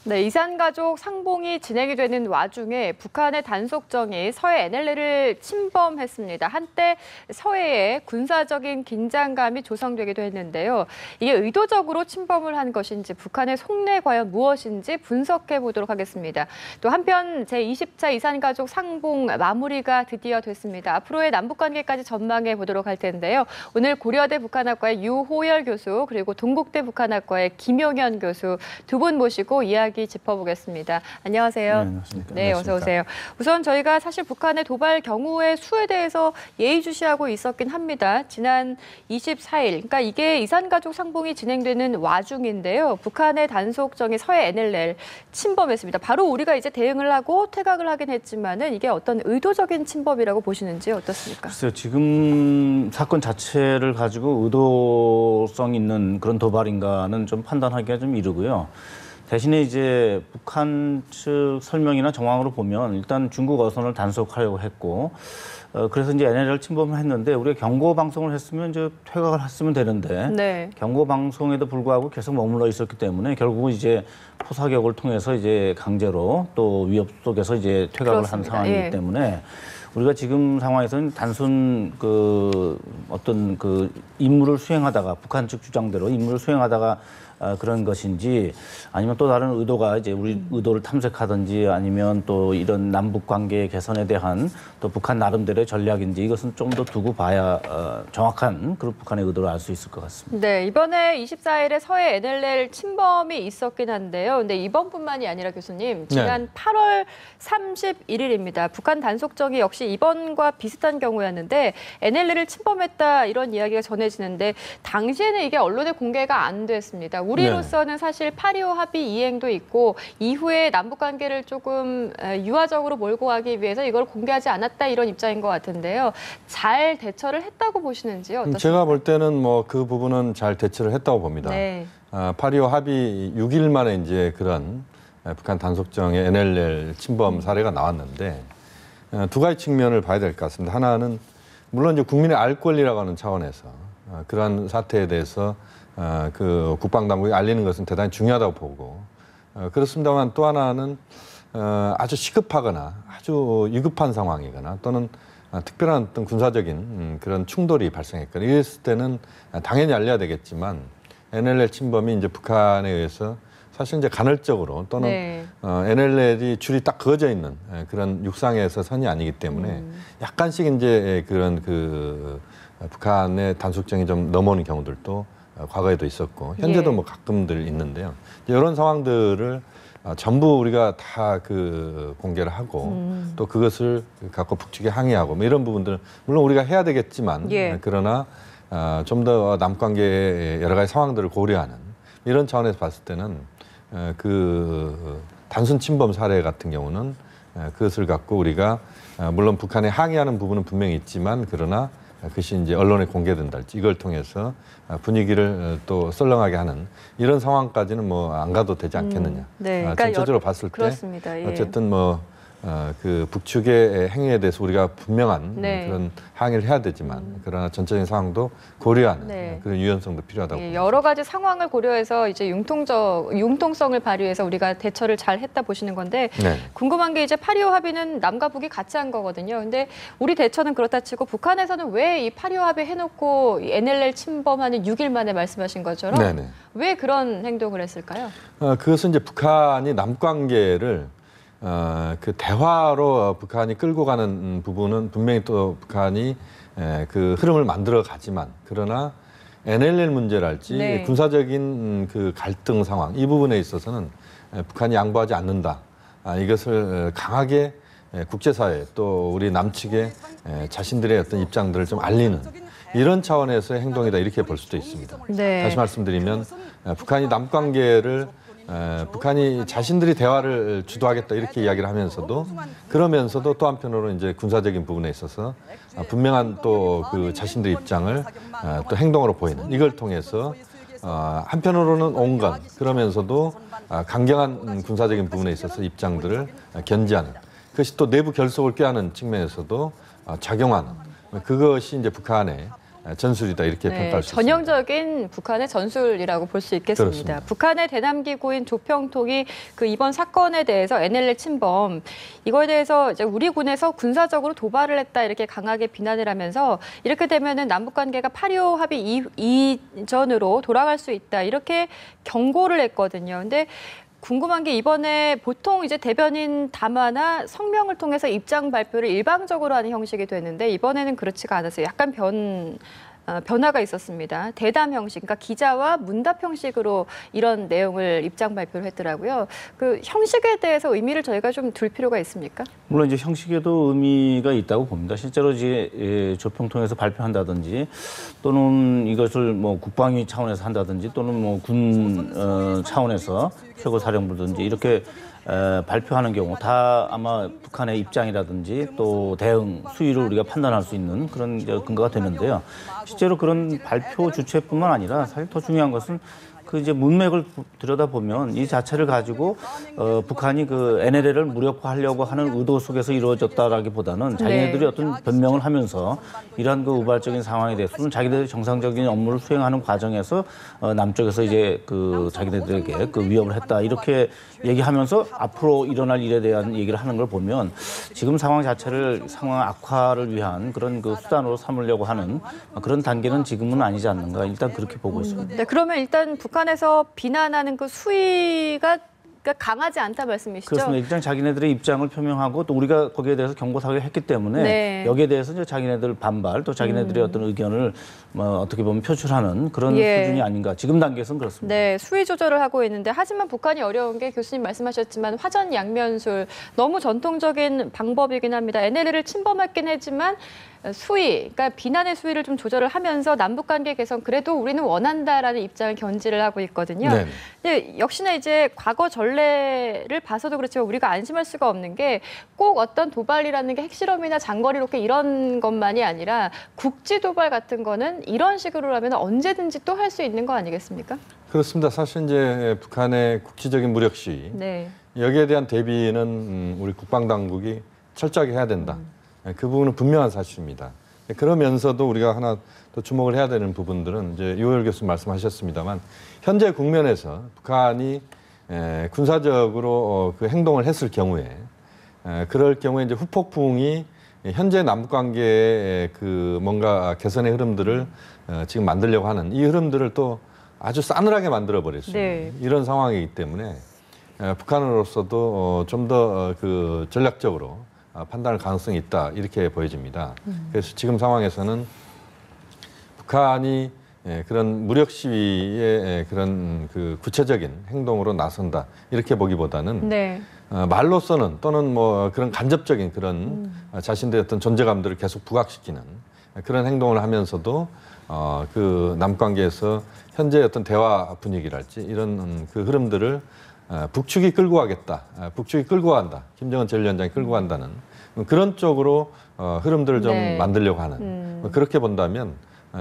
네, 이산가족 상봉이 진행이 되는 와중에 북한의 단속정이 서해 NLL을 침범했습니다. 한때 서해에 군사적인 긴장감이 조성되기도 했는데요. 이게 의도적으로 침범을 한 것인지 북한의 속내 과연 무엇인지 분석해 보도록 하겠습니다. 또 한편 제20차 이산가족 상봉 마무리가 드디어 됐습니다. 앞으로의 남북관계까지 전망해 보도록 할 텐데요. 오늘 고려대 북한학과의 유호열 교수 그리고 동국대 북한학과의 김용현 교수 두 분 모시고 이야기 짚어보겠습니다. 안녕하세요. 네, 안녕하십니까. 네, 어서 오세요. 우선 저희가 사실 북한의 도발 경우의 수에 대해서 예의주시하고 있었긴 합니다. 지난 24일, 그러니까 이게 이산가족 상봉이 진행되는 와중인데요. 북한의 단속정이 서해 NLL 침범했습니다. 바로 우리가 이제 대응을 하고 퇴각을 하긴 했지만은 이게 어떤 의도적인 침범이라고 보시는지 어떻습니까? 글쎄요, 지금 사건 자체를 가지고 의도성 있는 그런 도발인가는 좀 판단하기가 좀 이르고요. 대신에 이제 북한 측 설명이나 정황으로 보면 일단 중국 어선을 단속하려고 했고, 그래서 이제 NLL 침범을 했는데 우리가 경고 방송을 했으면 이제 퇴각을 했으면 되는데 네. 경고 방송에도 불구하고 계속 머물러 있었기 때문에 결국은 이제 포사격을 통해서 이제 강제로 또 위협 속에서 이제 퇴각을 한 상황이기 예. 때문에 우리가 지금 상황에서는 단순 어떤 임무를 수행하다가 북한 측 주장대로 임무를 수행하다가 그런 것인지 아니면 또 다른 의도가 이제 우리 의도를 탐색하든지 아니면 또 이런 남북 관계 개선에 대한 또 북한 나름대로의 전략인지 이것은 좀 더 두고 봐야 정확한 그런 북한의 의도를 알 수 있을 것 같습니다. 네, 이번에 24일에 서해 NLL 침범이 있었긴 한데요. 근데 이번뿐만이 아니라 교수님, 지난 8월 31일입니다. 북한 단속정이 역시 이번과 비슷한 경우였는데 NLL을 침범했다 이런 이야기가 전해지는데 당시에는 이게 언론에 공개가 안 됐습니다. 우리로서는 사실 8.25 합의 이행도 있고 이후에 남북관계를 조금 유화적으로 몰고 가기 위해서 이걸 공개하지 않았다 이런 입장인 것 같은데요. 잘 대처를 했다고 보시는지요? 어떻습니까? 제가 볼 때는 뭐 그 부분은 잘 대처를 했다고 봅니다. 네. 8.25 합의 6일 만에 이제 그런 북한 단속정의 NLL 침범 사례가 나왔는데 두 가지 측면을 봐야 될 것 같습니다. 하나는 물론 이제 국민의 알 권리라고 하는 차원에서 그러한 사태에 대해서 그 국방당국이 알리는 것은 대단히 중요하다고 보고 그렇습니다만 또 하나는 아주 시급하거나 아주 위급한 상황이거나 또는 특별한 어떤 군사적인 그런 충돌이 발생했거나 이랬을 때는 당연히 알려야 되겠지만 NLL 침범이 이제 북한에 의해서 사실 이제 간헐적으로 또는 NLL이 줄이 딱 그어져 있는 그런 육상에서 선이 아니기 때문에 약간씩 이제 그런 북한의 단속정이 좀 넘어오는 경우들도 과거에도 있었고 현재도 뭐 가끔들 있는데요. 이런 상황들을 전부 우리가 다 공개를 하고 또 그것을 갖고 북측에 항의하고 뭐 이런 부분들은 물론 우리가 해야 되겠지만 그러나 좀 더 남관계의 여러 가지 상황들을 고려하는 이런 차원에서 봤을 때는 단순 침범 사례 같은 경우는 그것을 갖고 우리가 물론 북한에 항의하는 부분은 분명히 있지만 그러나 그것이 이제 언론에 공개된다 할지 이걸 통해서 분위기를 또 썰렁하게 하는 이런 상황까지는 뭐 안 가도 되지 않겠느냐. 네, 그러니까 전체적으로 봤을 때 그렇습니다. 어쨌든 뭐 북측의 행위에 대해서 우리가 분명한 그런 항의를 해야 되지만 그러나 전체적인 상황도 고려하는 그런 유연성도 필요하다고 봅니다. 여러 가지 상황을 고려해서 이제 융통성을 발휘해서 우리가 대처를 잘 했다 보시는 건데 궁금한 게 이제 8.25 합의는 남과 북이 같이 한 거거든요. 근데 우리 대처는 그렇다 치고 북한에서는 왜 이 8.25 합의 해놓고 NLL 침범하는 6일 만에 말씀하신 것처럼 왜 그런 행동을 했을까요? 그것은 이제 북한이 남관계를 대화로 북한이 끌고 가는 부분은 분명히 또 북한이 그 흐름을 만들어 가지만 그러나 NLL 문제랄지 군사적인 갈등 상황 이 부분에 있어서는 북한이 양보하지 않는다. 이것을 강하게 국제사회 또 우리 남측의 자신들의 어떤 입장들을 좀 알리는 이런 차원에서의 행동이다 이렇게 볼 수도 있습니다. 다시 말씀드리면 북한이 남관계를 북한이 자신들이 대화를 주도하겠다 이렇게 이야기를 하면서도 그러면서도 또 한편으로 이제 군사적인 부분에 있어서 분명한 또 자신들의 입장을 또 행동으로 보이는 이걸 통해서 한편으로는 온건 그러면서도 강경한 군사적인 부분에 있어서 입장들을 견지하는 그것이 또 내부 결속을 꾀하는 측면에서도 작용하는 그것이 이제 북한의 전술이다 이렇게 네, 평가할 수 있습니다. 전형적인 북한의 전술이라고 볼 수 있겠습니다. 그렇습니다. 북한의 대남기구인 조평통이 그 이번 사건에 대해서 NLL 침범 이거에 대해서 이제 우리 군에서 군사적으로 도발을 했다 이렇게 강하게 비난을 하면서 이렇게 되면은 남북 관계가 8.25 합의 이전으로 돌아갈 수 있다 이렇게 경고를 했거든요. 근데 궁금한 게 이번에 보통 이제 대변인 담화나 성명을 통해서 입장 발표를 일방적으로 하는 형식이 되는데 이번에는 그렇지가 않았어요. 약간 변화가 있었습니다. 대담 형식, 그러니까 기자와 문답 형식으로 이런 내용을 입장 발표를 했더라고요. 그 형식에 대해서 의미를 저희가 좀 둘 필요가 있습니까? 물론 이제 형식에도 의미가 있다고 봅니다. 실제로 이제 조평통에서 발표한다든지 또는 이것을 뭐 국방위 차원에서 한다든지 또는 뭐 군 차원에서 최고사령부든지 이렇게 발표하는 경우 다 아마 북한의 입장이라든지 또 대응 수위를 우리가 판단할 수 있는 그런 이제 근거가 되는데요. 실제로 그런 발표 주체뿐만 아니라 사실 더 중요한 것은 그 이제 문맥을 들여다보면 이 자체를 가지고 북한이 그 NLL을 무력화하려고 하는 의도 속에서 이루어졌다라기보다는 자기네들이 어떤 변명을 하면서 이러한 그 우발적인 상황에 대해서는 자기들이 정상적인 업무를 수행하는 과정에서 남쪽에서 이제 그 자기네들에게 그 위협을 했다 이렇게 얘기하면서 앞으로 일어날 일에 대한 얘기를 하는 걸 보면 지금 상황 자체를 상황 악화를 위한 그런 그 수단으로 삼으려고 하는 그런 단계는 지금은 아니지 않는가 일단 그렇게 보고 있습니다. 네, 그러면 일단 북한에서 비난하는 그 수위가 강하지 않다 말씀이시죠? 그렇습니다. 일단 자기네들의 입장을 표명하고 또 우리가 거기에 대해서 경고 사격을 했기 때문에 네. 여기에 대해서 이제 자기네들 반발 또 자기네들의 어떤 의견을 뭐 어떻게 보면 표출하는 그런 예. 수준이 아닌가 지금 단계에서는 그렇습니다. 네, 수위 조절을 하고 있는데 하지만 북한이 어려운 게 교수님 말씀하셨지만 화전 양면술 너무 전통적인 방법이긴 합니다. NLL을 침범했긴 했지만 수위, 그러니까 비난의 수위를 좀 조절을 하면서 남북 관계 개선 그래도 우리는 원한다라는 입장을 견지를 하고 있거든요. 네. 근데 역시나 이제 과거 전례를 봐서도 그렇지만 우리가 안심할 수가 없는 게 꼭 어떤 도발이라는 게 핵실험이나 장거리 로켓 이런 것만이 아니라 국지 도발 같은 거는 이런 식으로 하면 언제든지 또 할 수 있는 거 아니겠습니까? 그렇습니다. 사실 이제 북한의 국지적인 무력 시위 네. 여기에 대한 대비는 우리 국방당국이 철저하게 해야 된다. 그 부분은 분명한 사실입니다. 그러면서도 우리가 하나 더 주목을 해야 되는 부분들은 이제 유호열 교수님 말씀하셨습니다만 현재 국면에서 북한이 군사적으로 그 행동을 했을 경우에 그럴 경우에 이제 후폭풍이 현재 남북 관계의 그 뭔가 개선의 흐름들을 지금 만들려고 하는 이 흐름들을 또 아주 싸늘하게 만들어 버릴 수 있는 네. 이런 상황이기 때문에 북한으로서도 좀 더 그 전략적으로 판단할 가능성이 있다 이렇게 보여집니다. 그래서 지금 상황에서는 북한이 그런 무력 시위의 그런 그 구체적인 행동으로 나선다 이렇게 보기보다는 네. 말로서는 또는 뭐 그런 간접적인 그런 자신들의 어떤 존재감들을 계속 부각시키는 그런 행동을 하면서도 그 남관계에서 현재 어떤 대화 분위기랄지 이런 그 흐름들을 북측이 끌고 가겠다, 북측이 끌고 간다, 김정은 제1위원장이 끌고 간다는 그런 쪽으로 흐름들을 좀 네. 만들려고 하는 그렇게 본다면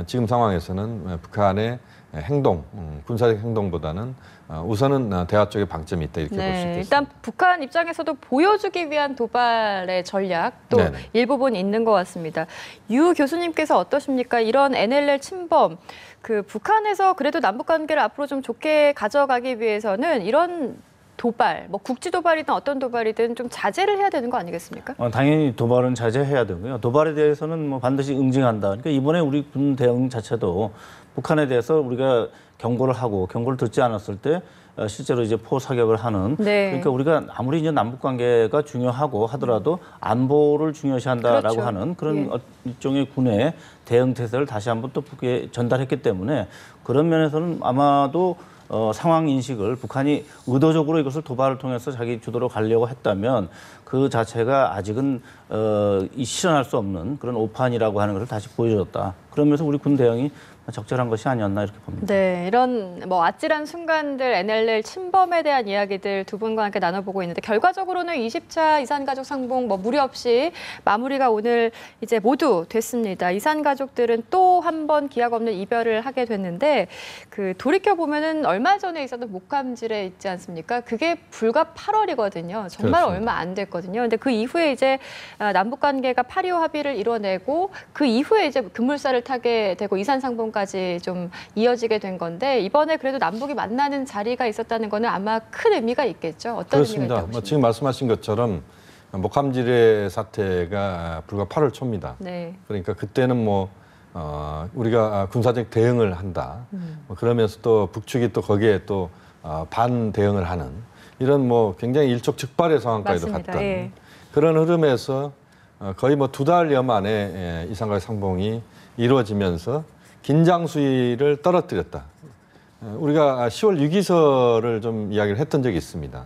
지금 상황에서는 북한의 행동, 군사적 행동보다는 우선은 대화 쪽에 방점이 있다 이렇게 볼 수 있겠습니다. 일단 북한 입장에서도 보여주기 위한 도발의 전략도 네네. 일부분 있는 것 같습니다. 유 교수님께서 어떠십니까? 이런 NLL 침범, 그 북한에서 그래도 남북 관계를 앞으로 좀 좋게 가져가기 위해서는 이런 도발, 뭐 국지 도발이든 어떤 도발이든 좀 자제를 해야 되는 거 아니겠습니까? 당연히 도발은 자제해야 되고요. 도발에 대해서는 뭐 반드시 응징한다. 그러니까 이번에 우리 군 대응 자체도 북한에 대해서 우리가 경고를 하고 경고를 듣지 않았을 때 실제로 이제 포 사격을 하는. 네. 그러니까 우리가 아무리 이제 남북 관계가 중요하고 하더라도 안보를 중요시한다라고 그렇죠. 하는 그런 예. 일종의 군의 대응 태세를 다시 한번 또 북에 전달했기 때문에 그런 면에서는 아마도 상황 인식을 북한이 의도적으로 이것을 도발을 통해서 자기 주도로 가려고 했다면 그 자체가 아직은 실현할 수 없는 그런 오판이라고 하는 것을 다시 보여줬다. 그러면서 우리 군 대응이 적절한 것이 아니었나 이렇게 봅니다. 네, 이런 뭐 아찔한 순간들 NLL 침범에 대한 이야기들 두 분과 함께 나눠보고 있는데 결과적으로는 20차 이산가족 상봉 뭐 무리 없이 마무리가 오늘 이제 모두 됐습니다. 이산가족들은 또 한 번 기약 없는 이별을 하게 됐는데 그 돌이켜 보면은 얼마 전에 있었던 목감질에 있지 않습니까? 그게 불과 8월이거든요. 정말 그렇습니다. 얼마 안 됐거든요. 근데 그 이후에 이제 남북 관계가 8.25 합의를 이뤄내고 그 이후에 이제 급물살을 타게 되고 이산상봉까지 좀 이어지게 된 건데 이번에 그래도 남북이 만나는 자리가 있었다는 거는 아마 큰 의미가 있겠죠. 어떤 그렇습니다. 의미가 있다고 뭐 보십니까? 지금 말씀하신 것처럼 목함질의 사태가 불과 8월 초입니다. 네. 그러니까 그때는 우리가 군사적 대응을 한다. 뭐 그러면서 또 북측이 또 거기에 또 반대응을 하는 이런 굉장히 일촉즉발의 상황까지도 맞습니다. 갔던 예. 그런 흐름에서 거의 2달여 만에 이산가족 상봉이 이루어지면서 긴장 수위를 떨어뜨렸다. 우리가 10월 6기설을 좀 이야기를 했던 적이 있습니다.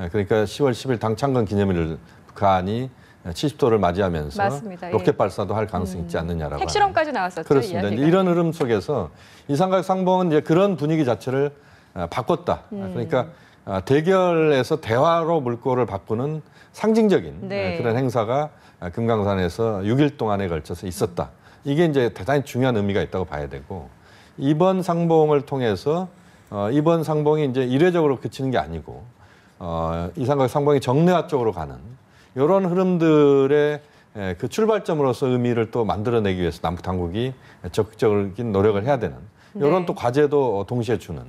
그러니까 10월 10일 당창건 기념일을 북한이 70도를 맞이하면서 맞습니다. 예. 로켓 발사도 할 가능성이 있지 않느냐라고. 핵실험까지 나왔었죠. 그렇습니다. 이제 이야기가. 이런 흐름 속에서 이산가족 상봉은 이제 그런 분위기 자체를 바꿨다. 그러니까 대결에서 대화로 물꼬를 바꾸는 상징적인 네. 그런 행사가 금강산에서 6일 동안에 걸쳐서 있었다. 이게 이제 대단히 중요한 의미가 있다고 봐야 되고 이번 상봉을 통해서 이번 상봉이 이제 이례적으로 그치는 게 아니고 이산가족 상봉이 정례화 쪽으로 가는 이런 흐름들의 그 출발점으로서 의미를 또 만들어내기 위해서 남북 당국이 적극적인 노력을 해야 되는 이런 네. 또 과제도 동시에 주는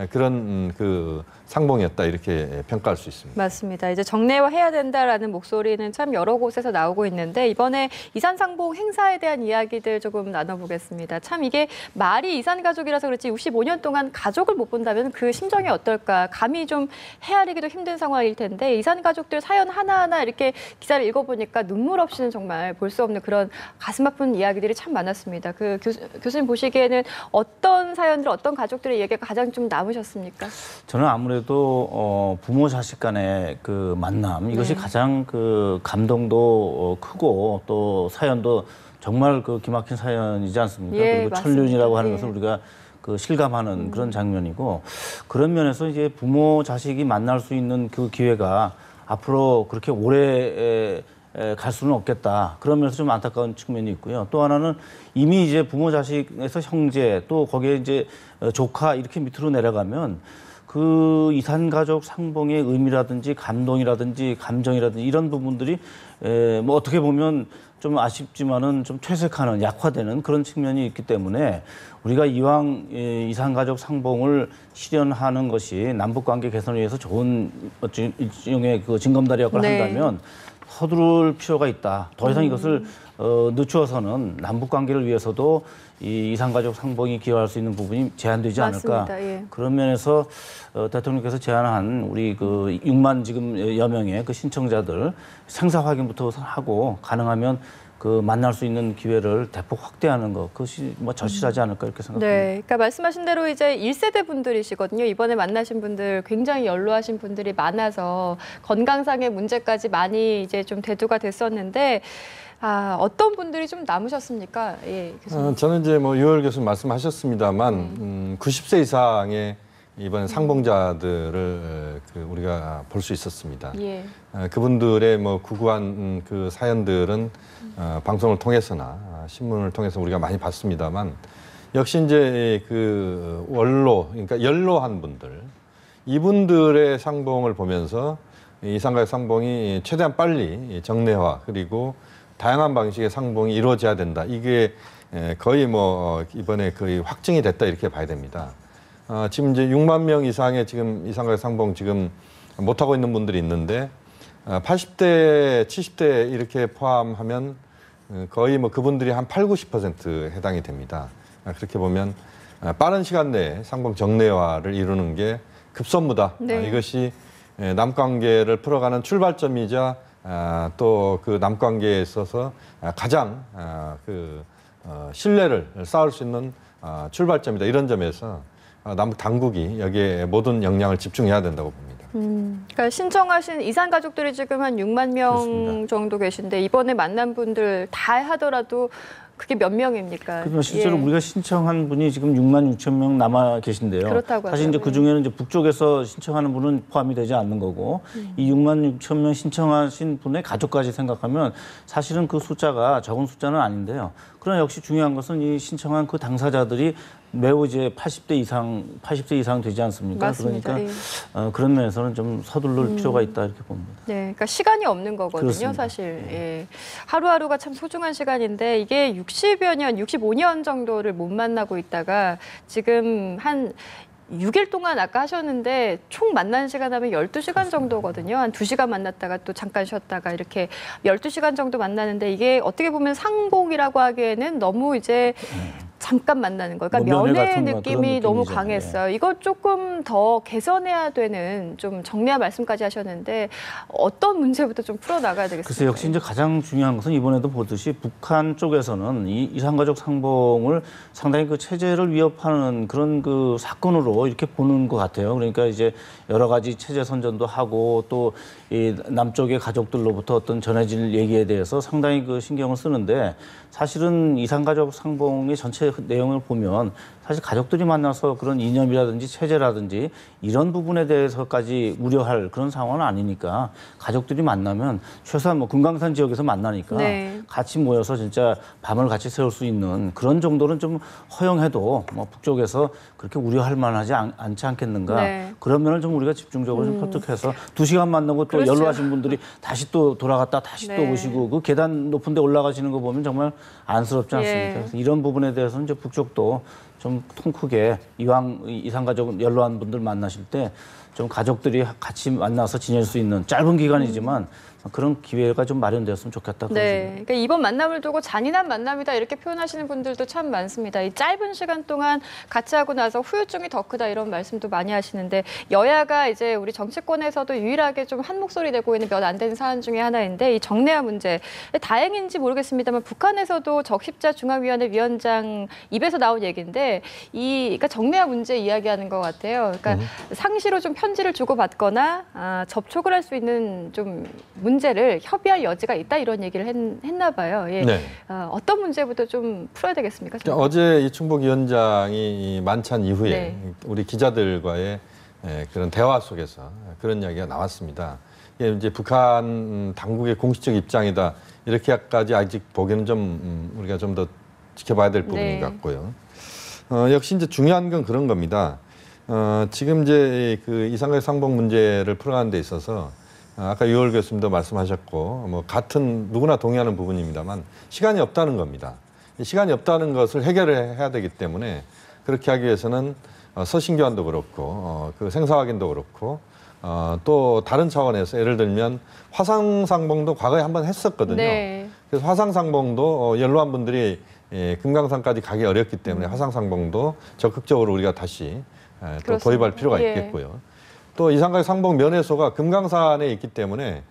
그런 그 상봉이었다 이렇게 평가할 수 있습니다. 맞습니다. 이제 정례화해야 된다라는 목소리는 참 여러 곳에서 나오고 있는데 이번에 이산상봉 행사에 대한 이야기들 조금 나눠보겠습니다. 참 이게 말이 이산가족이라서 그렇지 65년 동안 가족을 못 본다면 그 심정이 어떨까. 감히 좀 헤아리기도 힘든 상황일 텐데 이산가족들 사연 하나하나 이렇게 기사를 읽어보니까 눈물 없이는 정말 볼 수 없는 그런 가슴 아픈 이야기들이 참 많았습니다. 그 교수님 보시기에는 어떤 사연들, 어떤 가족들의 얘기가 가장 좀 남으셨습니까? 저는 아무래도 부모 자식 간의 그 만남 이것이 네. 가장 그 감동도 크고 또 사연도 정말 그 기막힌 사연이지 않습니까? 예, 그리고 맞습니다. 천륜이라고 하는 예. 것을 우리가 그 실감하는 그런 장면이고 그런 면에서 이제 부모 자식이 만날 수 있는 그 기회가 앞으로 그렇게 오래 갈 수는 없겠다. 그러면서 좀 안타까운 측면이 있고요. 또 하나는 이미 이제 부모 자식에서 형제 또 거기에 이제 조카 이렇게 밑으로 내려가면 그 이산가족 상봉의 의미라든지 감동이라든지 감정이라든지 이런 부분들이 뭐 어떻게 보면 좀 아쉽지만은 좀 퇴색하는 약화되는 그런 측면이 있기 때문에 우리가 이왕 이산가족 상봉을 실현하는 것이 남북관계 개선을 위해서 좋은 일종의 그 징검다리 역할을 네. 한다면 서두를 필요가 있다. 더 이상 이것을 늦추어서는 남북 관계를 위해서도 이 이산가족 상봉이 기여할 수 있는 부분이 제한되지 않을까. 맞습니다. 예. 그런 면에서 대통령께서 제안한 우리 그 6만 지금여 명의 그 신청자들 생사 확인부터 하고 가능하면 그 만날 수 있는 기회를 대폭 확대하는 것 그것이 뭐 절실하지 않을까 이렇게 생각합니다. 네, 그러니까 말씀하신 대로 이제 1세대 분들이시거든요. 이번에 만나신 분들 굉장히 연로하신 분들이 많아서 건강상의 문제까지 많이 이제 좀 대두가 됐었는데 어떤 분들이 좀 남으셨습니까? 예, 교수님. 저는 이제 유월 교수님 말씀하셨습니다만 90세 이상의 이번 상봉자들을 우리가 볼 수 있었습니다. 예. 그분들의 구구한 그 사연들은 방송을 통해서나 신문을 통해서 우리가 많이 봤습니다만 역시 이제 그 그러니까 연로한 분들 이분들의 상봉을 보면서 이산가족 상봉이 최대한 빨리 정례화 그리고 다양한 방식의 상봉이 이루어져야 된다. 이게 거의 이번에 거의 확증이 됐다 이렇게 봐야 됩니다. 지금 이제 6만 명 이상의 지금 이산가족 상봉 지금 못하고 있는 분들이 있는데 80대, 70대 이렇게 포함하면 거의 그분들이 한 8, 90% 해당이 됩니다. 그렇게 보면 빠른 시간 내에 상봉 정례화를 이루는 게 급선무다. 네. 이것이 남관계를 풀어가는 출발점이자 또 그 남관계에 있어서 가장 신뢰를 쌓을 수 있는 출발점이다. 이런 점에서 남북 당국이 여기에 모든 역량을 집중해야 된다고 봅니다. 그러니까 신청하신 이산 가족들이 지금 한 6만 명 그렇습니다. 정도 계신데 이번에 만난 분들 다 하더라도 그게 몇 명입니까? 그러면 실제로 예. 우리가 신청한 분이 지금 6만 6천 명 남아 계신데요. 그렇다고 사실 이제 하더라고요. 그 중에는 이제 북쪽에서 신청하는 분은 포함이 되지 않는 거고 이 6만 6천 명 신청하신 분의 가족까지 생각하면 사실은 그 숫자가 적은 숫자는 아닌데요. 그러나 역시 중요한 것은 이 신청한 그 당사자들이 매우 이제 80대 이상 되지 않습니까? 맞습니다. 그러니까 예. 그런 면에서는 좀 서둘러 필요가 있다 이렇게 봅니다. 네, 그러니까 시간이 없는 거거든요, 그렇습니다. 사실. 예. 하루하루가 참 소중한 시간인데 이게 60여 년, 65년 정도를 못 만나고 있다가 지금 한 6일 동안 아까 하셨는데 총 만나는 시간 하면 12시간 정도거든요. 한 2시간 만났다가 또 잠깐 쉬었다가 이렇게 12시간 정도 만나는데 이게 어떻게 보면 상봉이라고 하기에는 너무 이제 잠깐 만나는 거. 그러니까 뭐 면회 면회 같은 거 느낌이 그런 너무 느낌이죠. 강했어요. 이거 조금 더 개선해야 되는 좀 정리한 말씀까지 하셨는데 어떤 문제부터 좀 풀어나가야 되겠습니까? 글쎄 역시 이제 가장 중요한 것은 이번에도 보듯이 북한 쪽에서는 이 이산가족 상봉을 상당히 그 체제를 위협하는 그런 그 사건으로 이렇게 보는 것 같아요. 그러니까 이제 여러 가지 체제 선전도 하고 또 이 남쪽의 가족들로부터 어떤 전해질 얘기에 대해서 상당히 그 신경을 쓰는데 사실은 이산가족 상봉의 전체 내용을 보면 사실 가족들이 만나서 그런 이념이라든지 체제라든지 이런 부분에 대해서까지 우려할 그런 상황은 아니니까 가족들이 만나면 최소한 뭐 금강산 지역에서 만나니까 네. 같이 모여서 진짜 밤을 같이 새울 수 있는 그런 정도는 좀 허용해도 뭐 북쪽에서 그렇게 우려할 만하지 않지 않겠는가. 네. 그런 면을 좀 우리가 집중적으로 좀 설득해서 2시간 만나고 또 그렇죠. 연로하신 분들이 다시 또 돌아갔다 다시 또 네. 오시고 그 계단 높은 데 올라가시는 거 보면 정말 안쓰럽지 않습니까? 예. 그래서 이런 부분에 대해서는 이제 북쪽도 좀 통 크게 이왕 이산가족 연로한 분들 만나실 때 좀 가족들이 같이 만나서 지낼 수 있는 짧은 기간이지만 그런 기회가 좀 마련되었으면 좋겠다. 네, 그러니까 이번 만남을 두고 잔인한 만남이다 이렇게 표현하시는 분들도 참 많습니다. 이 짧은 시간 동안 같이 하고 나서 후유증이 더 크다 이런 말씀도 많이 하시는데 여야가 이제 우리 정치권에서도 유일하게 좀 한 목소리 내고 있는 몇 안 되는 사안 중에 하나인데 이 정례화 문제 다행인지 모르겠습니다만 북한에서도 적십자 중앙위원회 위원장 입에서 나온 얘기인데 그러니까 정례화 문제 이야기하는 것 같아요. 그러니까 상시로 좀 편지를 주고받거나 접촉을 할 수 있는 좀 문제를 협의할 여지가 있다 이런 얘기를 했나 봐요. 예. 네. 어떤 문제부터 좀 풀어야 되겠습니까? 그러니까 어제 이충복 위원장이 이 만찬 이후에 네. 우리 기자들과의 그런 대화 속에서 그런 이야기가 나왔습니다. 이게 이제 북한 당국의 공식적 입장이다 이렇게까지 아직 보기는 좀 우리가 좀 더 지켜봐야 될 부분인 네. 것 같고요. 역시 이제 중요한 건 그런 겁니다. 지금 이제 그 이산가족 상봉 문제를 풀어가는 데 있어서 아까 유월 교수님도 말씀하셨고 뭐 같은 누구나 동의하는 부분입니다만 시간이 없다는 겁니다. 시간이 없다는 것을 해결해야 되기 때문에 그렇게 하기 위해서는 서신 교환도 그렇고 그 생사 확인도 그렇고 또 다른 차원에서 예를 들면 화상 상봉도 과거에 한번 했었거든요. 네. 그래서 화상 상봉도 연로한 분들이 금강산까지 가기 어렵기 때문에 화상 상봉도 적극적으로 우리가 다시 또 그렇습니다. 도입할 필요가 예. 있겠고요. 또 이산가족 상봉 면회소가 금강산에 있기 때문에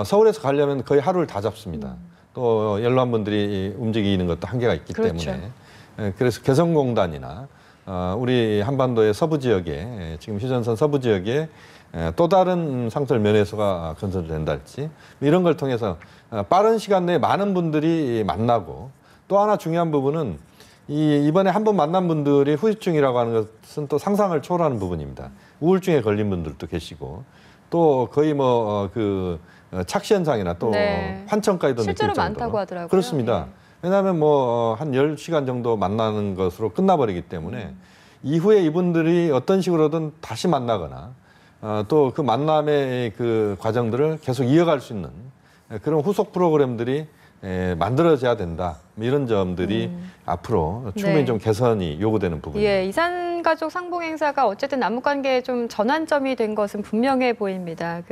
서울에서 가려면 거의 하루를 다 잡습니다. 또 연로한 분들이 움직이는 것도 한계가 있기 그렇죠. 때문에 그래서 개성공단이나 우리 한반도의 서부 지역에 지금 휴전선 서부 지역에 또 다른 상설 면회소가 건설된다 할지 이런 걸 통해서 빠른 시간 내에 많은 분들이 만나고 또 하나 중요한 부분은 이번에 한 번 만난 분들이 후유증이라고 하는 것은 또 상상을 초월하는 부분입니다. 우울증에 걸린 분들도 계시고 또 거의 그 착시 현상이나 또 네. 환청까지도 느낄 실제로 정도로. 많다고 하더라고요. 그렇습니다. 예. 왜냐하면 한 10시간 정도 만나는 것으로 끝나버리기 때문에 이후에 이분들이 어떤 식으로든 다시 만나거나 또 그 만남의 그 과정들을 계속 이어갈 수 있는 그런 후속 프로그램들이 만들어져야 된다. 이런 점들이 앞으로 충분히 네. 좀 개선이 요구되는 부분입니다. 예, 이산가족 상봉 행사가 어쨌든 남북관계에 좀 전환점이 된 것은 분명해 보입니다.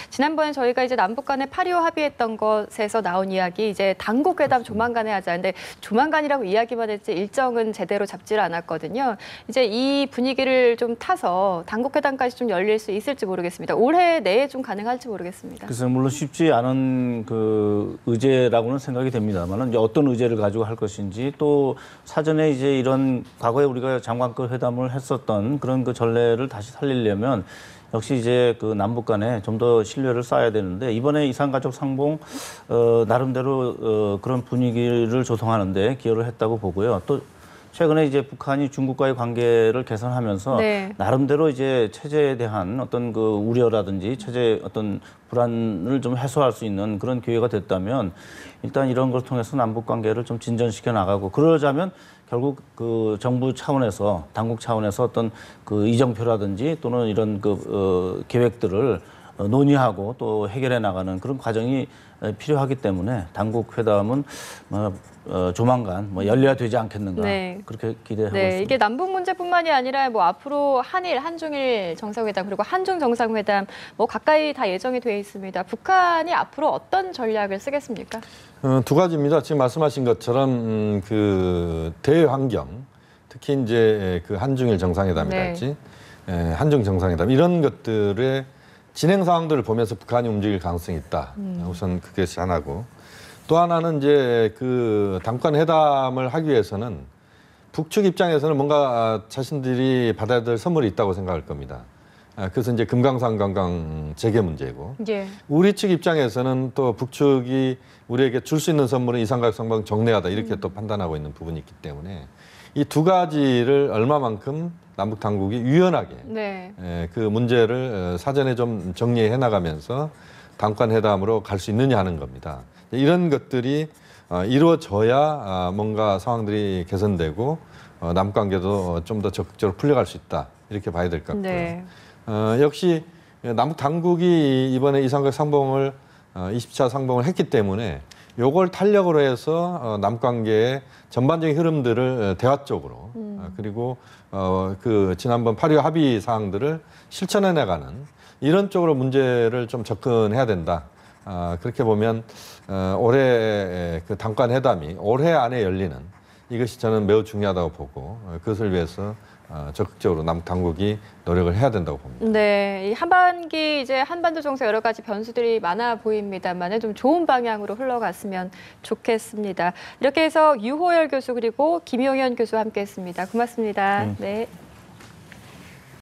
지난번에 저희가 이제 남북 간에 8.25 합의했던 것에서 나온 이야기, 이제 당국 회담 조만간에 하자는데 조만간이라고 이야기만 했지 일정은 제대로 잡지를 않았거든요. 이제 이 분위기를 좀 타서 당국 회담까지 좀 열릴 수 있을지 모르겠습니다. 올해 내에 좀 가능할지 모르겠습니다. 그래서 물론 쉽지 않은 그 의제라고는 생각이 됩니다만 이제 어떤 의제를 가지고 할 것인지 또 사전에 이제 이런 과거에 우리가 장관급 회담을 했었던 그런 그 전례를 다시 살리려면 역시 이제 그 남북 간에 좀 더 신뢰를 쌓아야 되는데 이번에 이산가족 상봉 나름대로 그런 분위기를 조성하는데 기여를 했다고 보고요. 또 최근에 이제 북한이 중국과의 관계를 개선하면서 네. 나름대로 이제 체제에 대한 어떤 그 우려라든지 체제 어떤 불안을 좀 해소할 수 있는 그런 기회가 됐다면 일단 이런 걸 통해서 남북 관계를 좀 진전시켜 나가고 그러자면 결국 그 정부 차원에서 당국 차원에서 어떤 그 이정표라든지 또는 이런 그 계획들을 논의하고 또 해결해 나가는 그런 과정이 필요하기 때문에 당국 회담은 조만간 열려야 되지 않겠는가 네. 그렇게 기대하고 네, 있습니다. 이게 남북 문제뿐만이 아니라 뭐 앞으로 한일, 한중일 정상회담 그리고 한중 정상회담 뭐 가까이 다 예정이 돼 있습니다. 북한이 앞으로 어떤 전략을 쓰겠습니까? 두 가지입니다. 지금 말씀하신 것처럼 그 대외 환경, 특히 이제 그 한중일 정상회담이랄지 한중 정상회담 이런 것들의 진행 상황들을 보면서 북한이 움직일 가능성이 있다. 우선 그것이 하나고 또 하나는 이제 그 당권 회담을 하기 위해서는 북측 입장에서는 뭔가 자신들이 받아야 될 선물이 있다고 생각할 겁니다. 그래서 이제 금강산 관광 재개 문제고 예. 우리 측 입장에서는 또 북측이 우리에게 줄 수 있는 선물은 이산가격 상방 정례하다 이렇게 또 판단하고 있는 부분이 있기 때문에 이 두 가지를 얼마만큼 남북 당국이 유연하게 네. 그 문제를 사전에 좀 정리해 나가면서 당권 회담으로 갈 수 있느냐 하는 겁니다. 이런 것들이 이루어져야 뭔가 상황들이 개선되고 남북 관계도 좀 더 적극적으로 풀려갈 수 있다 이렇게 봐야 될 것 같고요. 네. 역시 남북 당국이 이번에 이산가격 상봉을 20차 상봉을 했기 때문에 요걸 탄력으로 해서 남북 관계의 전반적인 흐름들을 대화적으로 그리고 그 지난번 8.25 합의 사항들을 실천해 나가는 이런 쪽으로 문제를 좀 접근해야 된다. 그렇게 보면 올해 그 당권 회담이 올해 안에 열리는 이것이 저는 매우 중요하다고 보고 그것을 위해서 적극적으로 남북 당국이 노력을 해야 된다고 봅니다. 네, 이 하반기 이제 한반도 정세 여러 가지 변수들이 많아 보입니다만 좀 좋은 방향으로 흘러갔으면 좋겠습니다. 이렇게 해서 유호열 교수 그리고 김용현 교수와 함께했습니다. 고맙습니다. 네.